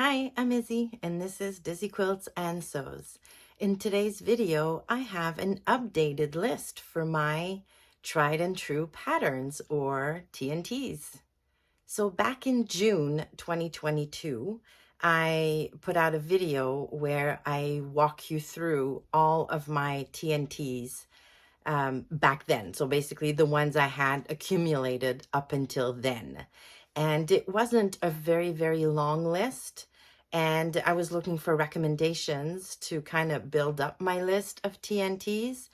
Hi, I'm Izzy, and this is Dizzy Quilts and Sews. In today's video, I have an updated list for my tried and true patterns, or TNTs. So back in June 2022, I put out a video where I walk you through all of my TNTs back then. So basically the ones I had accumulated up until then. And it wasn't a very, very long list. And I was looking for recommendations to kind of build up my list of TNTs.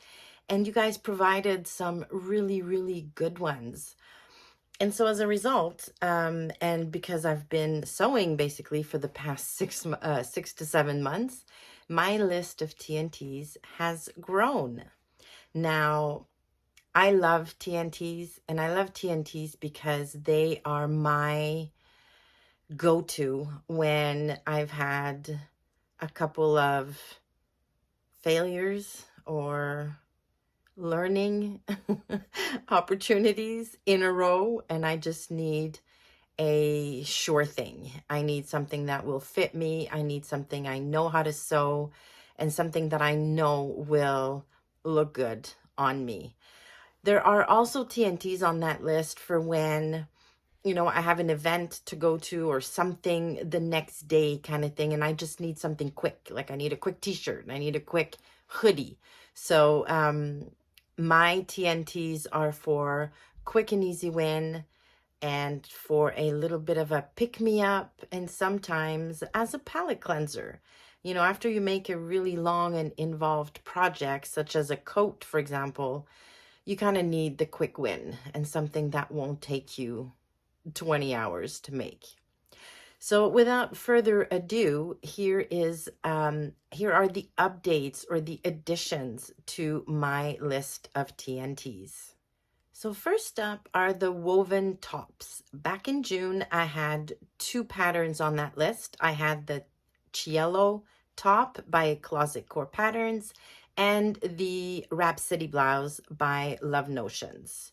And you guys provided some really, really good ones. And so as a result, and because I've been sewing basically for the past 6 to 7 months, my list of TNTs has grown. Now, I love TNTs, and I love TNTs because they are my go-to when I've had a couple of failures or learning opportunities in a row, and I just need a sure thing. I need something that will fit me. I need something I know how to sew, and something that I know will look good on me. There are also TNTs on that list for when, I have an event to go to or something the next day kind of thing, and I just need something quick. Like I need a quick t-shirt and I need a quick hoodie. So my TNTs are for quick and easy win, and for a little bit of a pick-me-up, and sometimes as a palette cleanser. After you make a really long and involved project, such as a coat, for example, you kind of need the quick win and something that won't take you 20 hours to make. So without further ado, here are the updates or the additions to my list of TNTs. So first up are the woven tops. Back in June, I had two patterns on that list. I had the Cielo top by Closet Core Patterns and the Rhapsody blouse by Love Notions.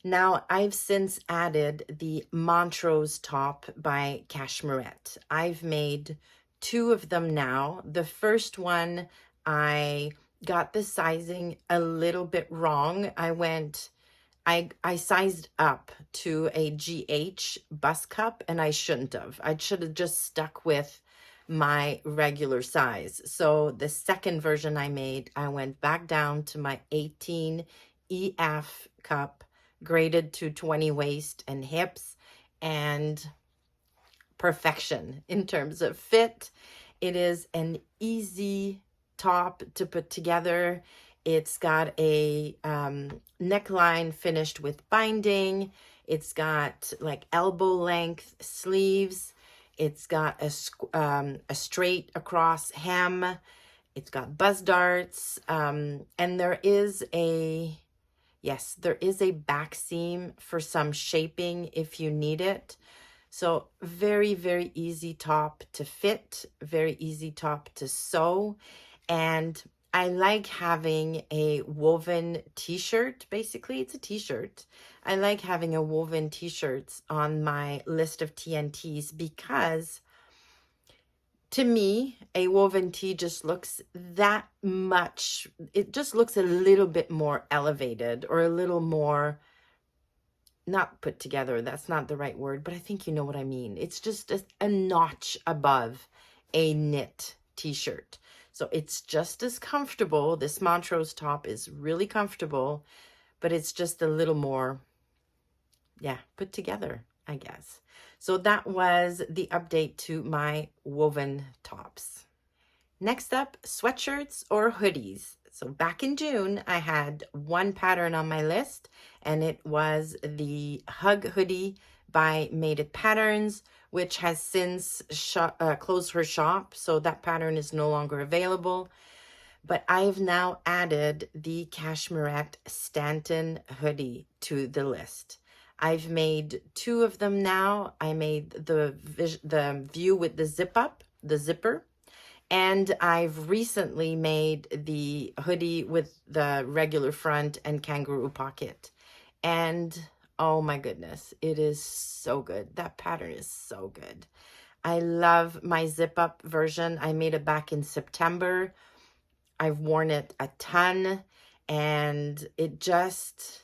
Now, I've since added the Montrose top by Cashmerette. I've made two of them now. The first one, I got the sizing a little bit wrong. I sized up to a GH bust cup, and I shouldn't have. I should have just stuck with my regular size. So the second version I made, I went back down to my 18 EF cup, graded to 20 waist and hips, and perfection in terms of fit. It is an easy top to put together. It's got a neckline finished with binding. It's got like elbow length sleeves. It's got a straight across hem. It's got buzz darts. And there is a back seam for some shaping if you need it. So very, very easy top to fit, very easy top to sew. And I like having a woven t-shirt. Basically, it's a t-shirt. I like having a woven t-shirts on my list of TNTs because to me, a woven tee just looks that much, it just looks a little bit more elevated, or a little more, not put together, that's not the right word, but I think you know what I mean. It's just a notch above a knit t-shirt. So it's just as comfortable. This Montrose top is really comfortable, but it's just a little more, put together, I guess. So that was the update to my woven tops. Next up, sweatshirts or hoodies. So back in June, I had one pattern on my list, and it was the Hug Hoodie by MadeIt Patterns, which has since closed her shop, so that pattern is no longer available. But I've now added the Cashmerette Stanton hoodie to the list. I've made two of them now. I made the view with the zipper, and I've recently made the hoodie with the regular front and kangaroo pocket. And oh my goodness, it is so good. That pattern is so good. I love my zip up version. I made it back in September. I've worn it a ton, and it just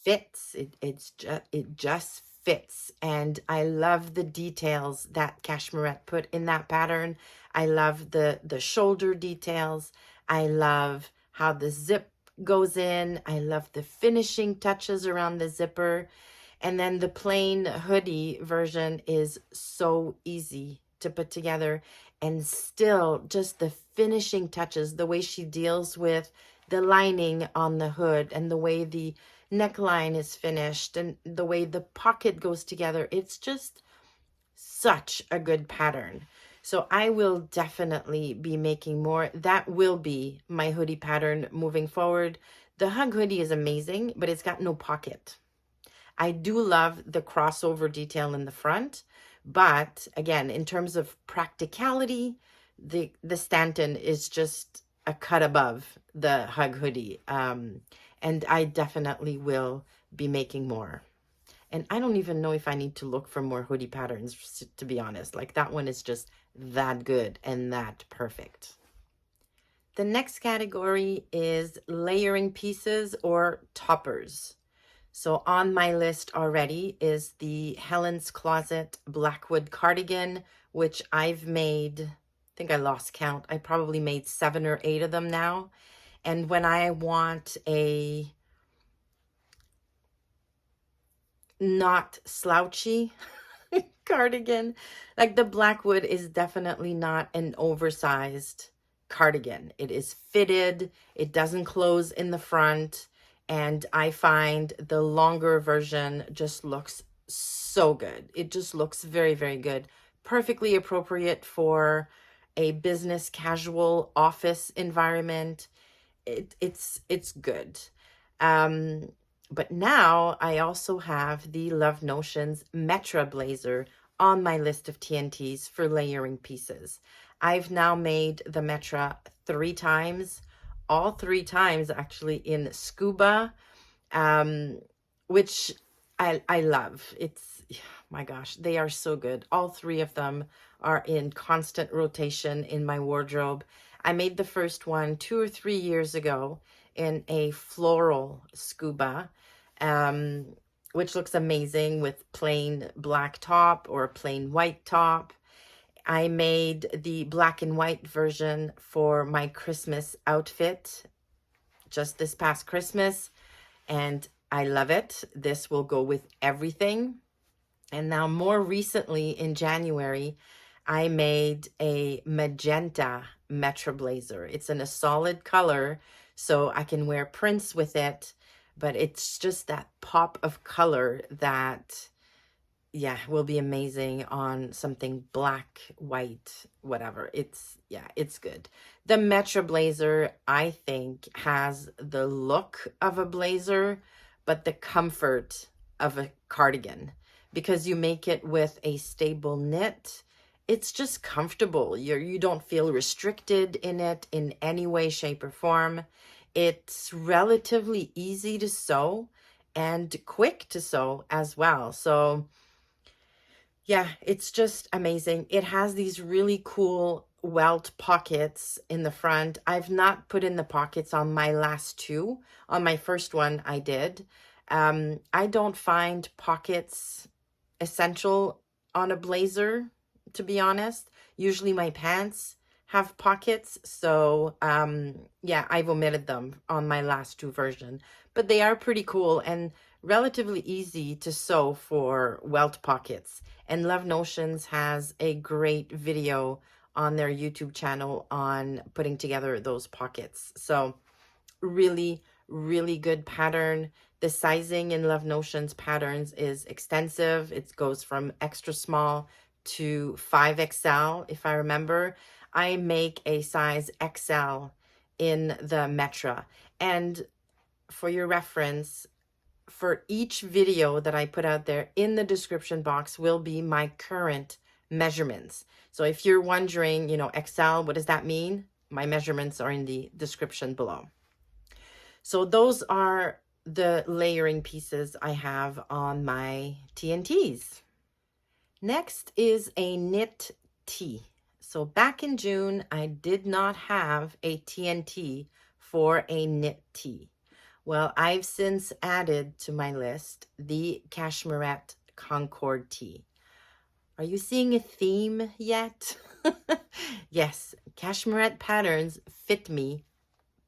fits. It just fits. And I love the details that Cashmerette put in that pattern. I love the shoulder details. I love how the zip goes in. I love the finishing touches around the zipper. And then the plain hoodie version is so easy to put together, and still just the finishing touches, the way she deals with the lining on the hood and the way the neckline is finished and the way the pocket goes together. It's just such a good pattern. So I will definitely be making more. That will be my hoodie pattern moving forward. The hug hoodie is amazing, but it's got no pocket. I do love the crossover detail in the front, but again, in terms of practicality, the Stanton is just a cut above the hug hoodie. And I definitely will be making more. And I don't even know if I need to look for more hoodie patterns, to be honest. Like, that one is just that good and that perfect. The next category is layering pieces or toppers. So on my list already is the Helen's Closet Blackwood cardigan, which I've made, I think I lost count. I probably made 7 or 8 of them now. And when I want a not slouchy cardigan, like, the Blackwood is definitely not an oversized cardigan. It is fitted, it doesn't close in the front, and I find the longer version just looks so good. It just looks very, very good. Perfectly appropriate for a business casual office environment. It's good. But now I also have the Love Notions Metra Blazer on my list of TNTs for layering pieces. I've now made the Metra 3 times, all 3 times actually in scuba, which I love. It's, my gosh, they are so good. All 3 of them are in constant rotation in my wardrobe. I made the first one 2 or 3 years ago in a floral scuba, which looks amazing with plain black top or plain white top. I made the black and white version for my Christmas outfit just this past Christmas, and I love it. This will go with everything. And now more recently in January, I made a magenta Metra Blazer. It's in a solid color, so I can wear prints with it, but it's just that pop of color that, yeah, will be amazing on something black, white, whatever. It's good. The Metra Blazer, I think, has the look of a blazer, but the comfort of a cardigan, because you make it with a stable knit. It's just comfortable. You don't feel restricted in it in any way, shape, or form. It's relatively easy to sew and quick to sew as well. So yeah, it's just amazing. It has these really cool welt pockets in the front. I've not put in the pockets on my last 2. On my first one, I did. I don't find pockets essential on a blazer, to be honest. Usually my pants have pockets, so yeah, I've omitted them on my last 2 version. But they are pretty cool and relatively easy to sew for welt pockets. And Love Notions has a great video on their YouTube channel on putting together those pockets. So really, really good pattern. The sizing in Love Notions patterns is extensive. It goes from extra small to 5XL, if I remember. I make a size XL in the Metra. And for your reference, for each video that I put out there, in the description box will be my current measurements. So if you're wondering, XL, what does that mean? My measurements are in the description below. So those are the layering pieces I have on my TNTs. Next is a knit tee. So back in June, I did not have a TNT for a knit tee. Well, I've since added to my list the Cashmerette Concord tee. Are you seeing a theme yet? Yes, Cashmerette patterns fit me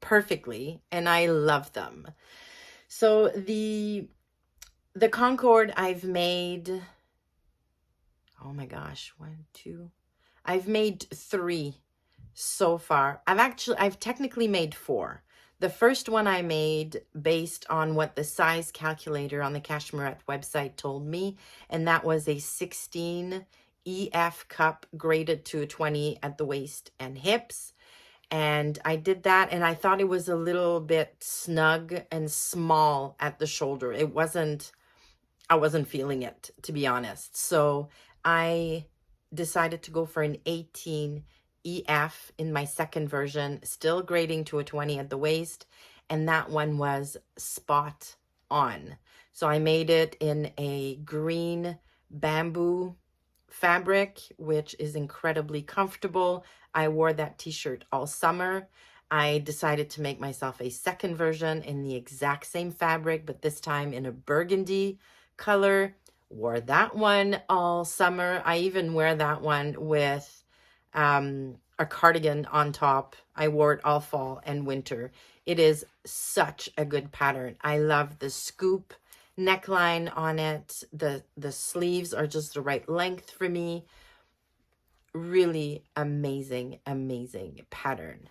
perfectly and I love them. So the Concord I've made, oh my gosh, I've made 3 so far. I've technically made 4. The first one I made based on what the size calculator on the Cashmerette website told me, and that was a 16 EF cup graded to a 20 at the waist and hips. And I did that, and I thought it was a little bit snug and small at the shoulder. I wasn't feeling it, to be honest. So I decided to go for an 18 EF in my second version, still grading to a 20 at the waist, and that one was spot on. So I made it in a green bamboo fabric, which is incredibly comfortable. I wore that t-shirt all summer. I decided to make myself a second version in the exact same fabric, but this time in a burgundy color. Wore that one all summer. I even wear that one with a cardigan on top. I wore it all fall and winter. It is such a good pattern. I love the scoop neckline on it. The sleeves are just the right length for me. Really amazing, amazing pattern.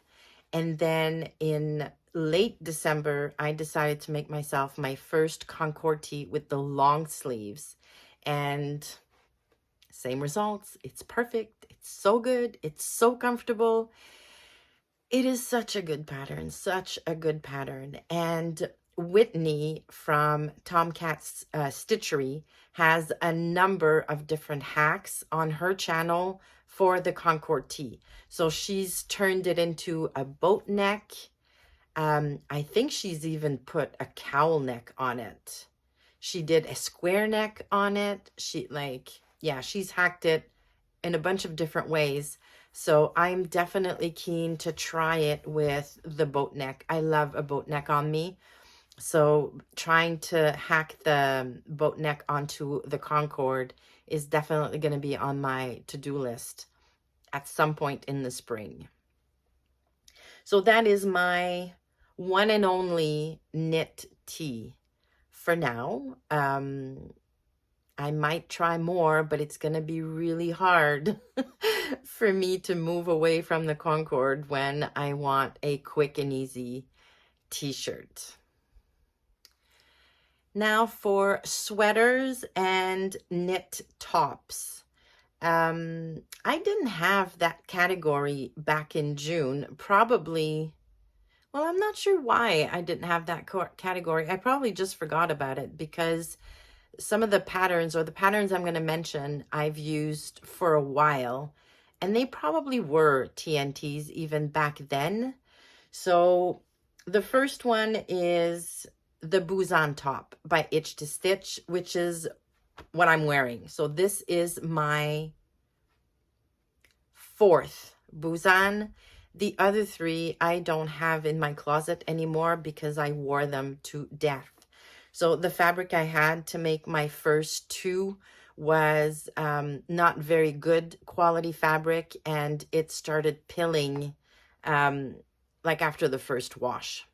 And then in late December, I decided to make myself my first Concord tee with the long sleeves, and same results. It's perfect. It's so good. It's so comfortable. It is such a good pattern, such a good pattern. And Whitney from Tomcat's Stitchery has a number of different hacks on her channel for the Concord tee. So she's turned it into a boat neck. I think she's even put a cowl neck on it. She did a square neck on it. She's hacked it in a bunch of different ways. So I'm definitely keen to try it with the boat neck. I love a boat neck on me. So trying to hack the boat neck onto the Concord is definitely going to be on my to-do list at some point in the spring. So that is my one and only knit tee for now. I might try more, but it's going to be really hard for me to move away from the Concord when I want a quick and easy t-shirt. Now for sweaters and knit tops. I didn't have that category back in June. Probably, well, I'm not sure why I didn't have that category. I probably just forgot about it because some of the patterns, or the patterns I'm going to mention, I've used for a while, and they probably were TNTs even back then. So the first one is the Buzan top by Itch to Stitch, which is what I'm wearing. So this is my 4th Buzan. The other 3 I don't have in my closet anymore because I wore them to death. So the fabric I had to make my first 2 was not very good quality fabric, and it started pilling like after the first wash.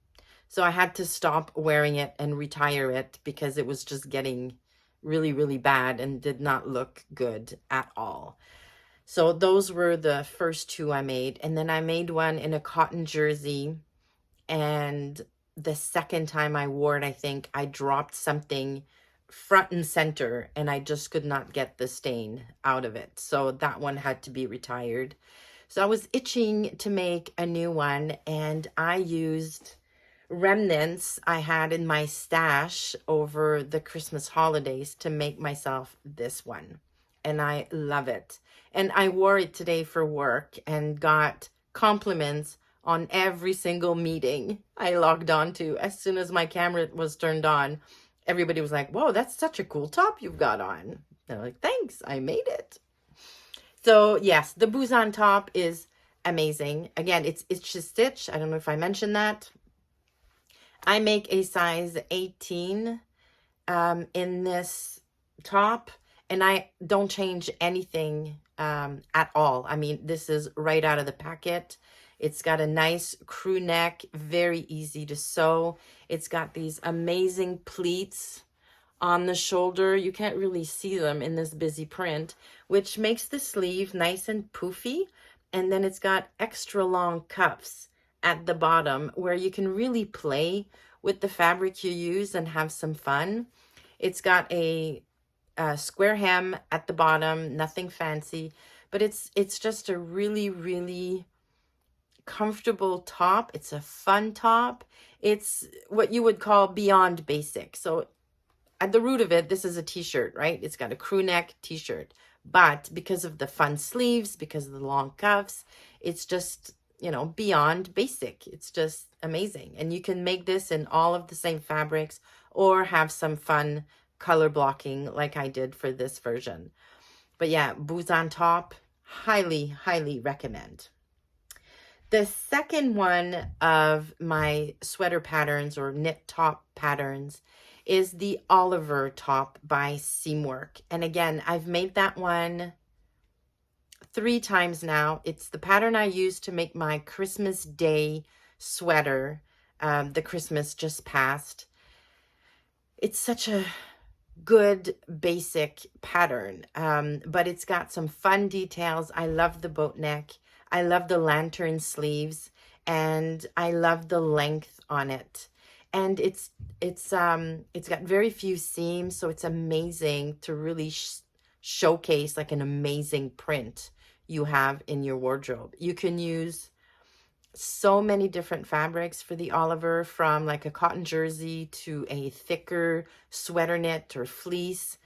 So I had to stop wearing it and retire it because it was just getting really, really bad and did not look good at all. So those were the first 2 I made. And then I made one in a cotton jersey, and the second time I wore it, I think I dropped something front and center and I just could not get the stain out of it. So that one had to be retired. So I was itching to make a new one, and I used remnants I had in my stash over the Christmas holidays to make myself this one. And I love it. And I wore it today for work and got compliments on every single meeting I logged on to. As soon as my camera was turned on, everybody was like, whoa, that's such a cool top you've got on. And I'm like, thanks, I made it. So yes, the Busan top is amazing. Again, it's itch to stitch. I don't know if I mentioned that. I make a size 18 in this top, and I don't change anything at all. I mean, this is right out of the packet. It's got a nice crew neck, very easy to sew. It's got these amazing pleats on the shoulder. You can't really see them in this busy print, which makes the sleeve nice and poofy. And then it's got extra long cuffs at the bottom where you can really play with the fabric you use and have some fun. It's got a square hem at the bottom, nothing fancy, but it's just a really, really comfortable top. It's a fun top. It's what you would call beyond basic. So at the root of it, this is a t-shirt, right? It's got a crew neck t-shirt, but because of the fun sleeves, because of the long cuffs, it's just, you know, beyond basic. It's just amazing. And you can make this in all of the same fabrics or have some fun color blocking like I did for this version. But yeah, Busan top, highly, highly recommend. The second one of my sweater patterns or knit top patterns is the Oliver top by Seamwork. And again, I've made that one 3 times now. It's the pattern I used to make my Christmas Day sweater. The Christmas just passed. It's such a good basic pattern, but it's got some fun details. I love the boat neck. I love the lantern sleeves, and I love the length on it. And it's got very few seams, so it's amazing to really showcase like an amazing print you have in your wardrobe. You can use so many different fabrics for the Oliver, from like a cotton jersey to a thicker sweater knit or fleece.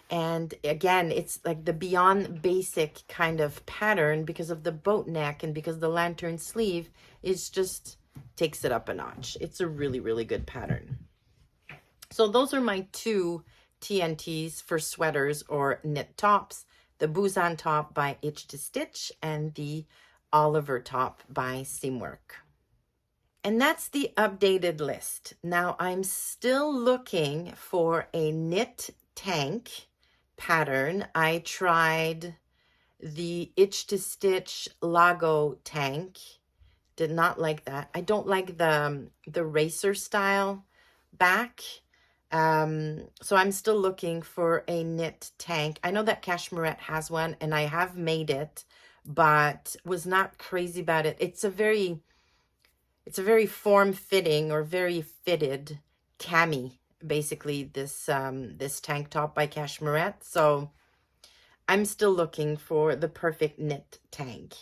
And again, it's like the beyond basic kind of pattern because of the boat neck and because the lantern sleeve is just takes it up a notch. It's a really, really good pattern. So those are my 2 TNTs for sweaters or knit tops: the Busan top by Itch to Stitch and the Oliver top by Seamwork. And that's the updated list. Now I'm still looking for a knit tank pattern. I tried the Itch to Stitch Lago tank. Did not like that. I don't like the racer style back. So I'm still looking for a knit tank. I know that Cashmerette has one, and I have made it, but was not crazy about it. It's a very form-fitting or very fitted cami, basically, this this tank top by Cashmerette. So I'm still looking for the perfect knit tank.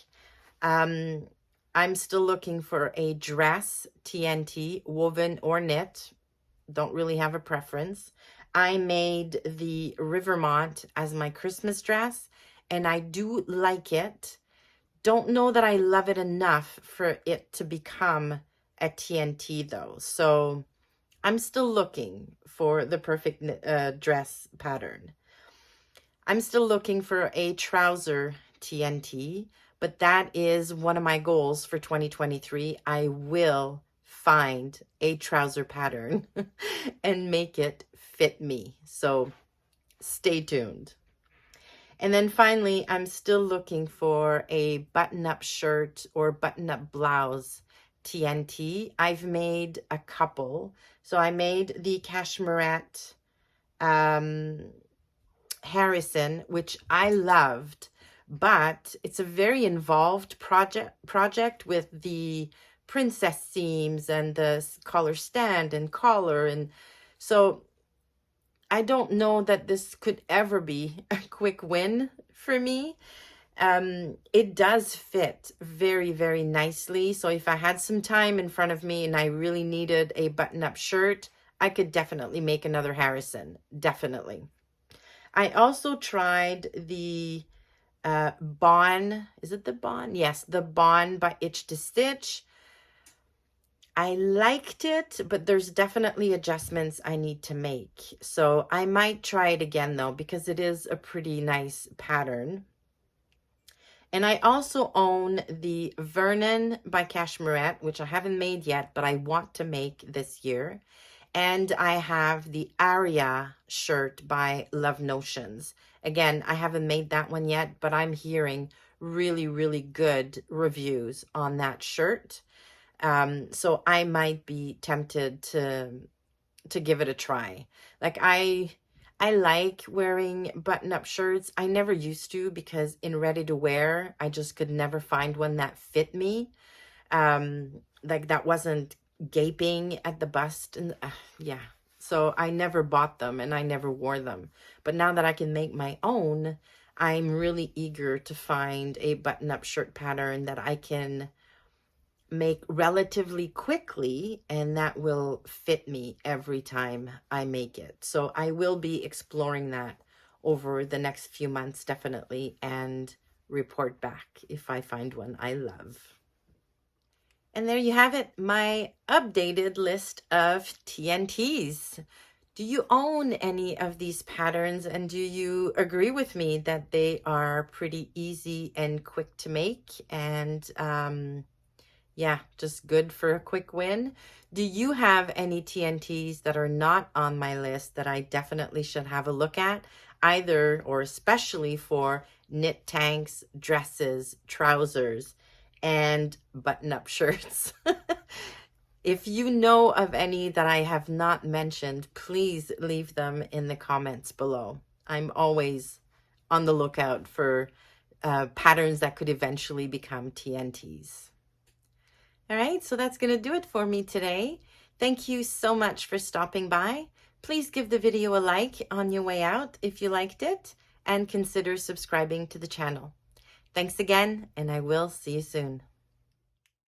I'm still looking for a dress TNT, woven or knit. Don't really have a preference. I made the Rivermont as my Christmas dress, and I do like it. Don't know that I love it enough for it to become a TNT though. So I'm still looking for the perfect dress pattern. I'm still looking for a trouser TNT, but that is one of my goals for 2023. I will find a trouser pattern and make it fit me. So stay tuned. And then finally, I'm still looking for a button-up shirt or button-up blouse TNT. I've made a couple. So I made the Cashmerette Harrison, which I loved, but it's a very involved project with the princess seams and the collar stand and collar, and so I don't know that this could ever be a quick win for me. It does fit very, very nicely. So if I had some time in front of me and I really needed a button-up shirt, I could definitely make another Harrison. Definitely. I also tried the Bon. Is it the Bon? Yes, the Bon by Itch to Stitch. I liked it, but there's definitely adjustments I need to make. So I might try it again though, because it is a pretty nice pattern. And I also own the Vernon by Cashmerette, which I haven't made yet, but I want to make this year. And I have the Aria shirt by Love Notions. Again, I haven't made that one yet, but I'm hearing really, really good reviews on that shirt. So I might be tempted to give it a try. Like I like wearing button-up shirts. I never used to, because in ready to wear, I just could never find one that fit me. Like that wasn't gaping at the bust, and yeah. So I never bought them and I never wore them. But now that I can make my own, I'm really eager to find a button-up shirt pattern that I can make relatively quickly and that will fit me every time I make it. So I will be exploring that over the next few months, definitely, and report back if I find one I love. And there you have it, my updated list of TNTs. Do you own any of these patterns, and do you agree with me that they are pretty easy and quick to make, and yeah, just good for a quick win? Do you have any TNTs that are not on my list that I definitely should have a look at, either or especially for knit tanks, dresses, trousers, and button-up shirts? If you know of any that I have not mentioned, please leave them in the comments below. I'm always on the lookout for patterns that could eventually become TNTs. All right, so that's going to do it for me today. Thank you so much for stopping by. Please give the video a like on your way out if you liked it, and consider subscribing to the channel. Thanks again, and I will see you soon.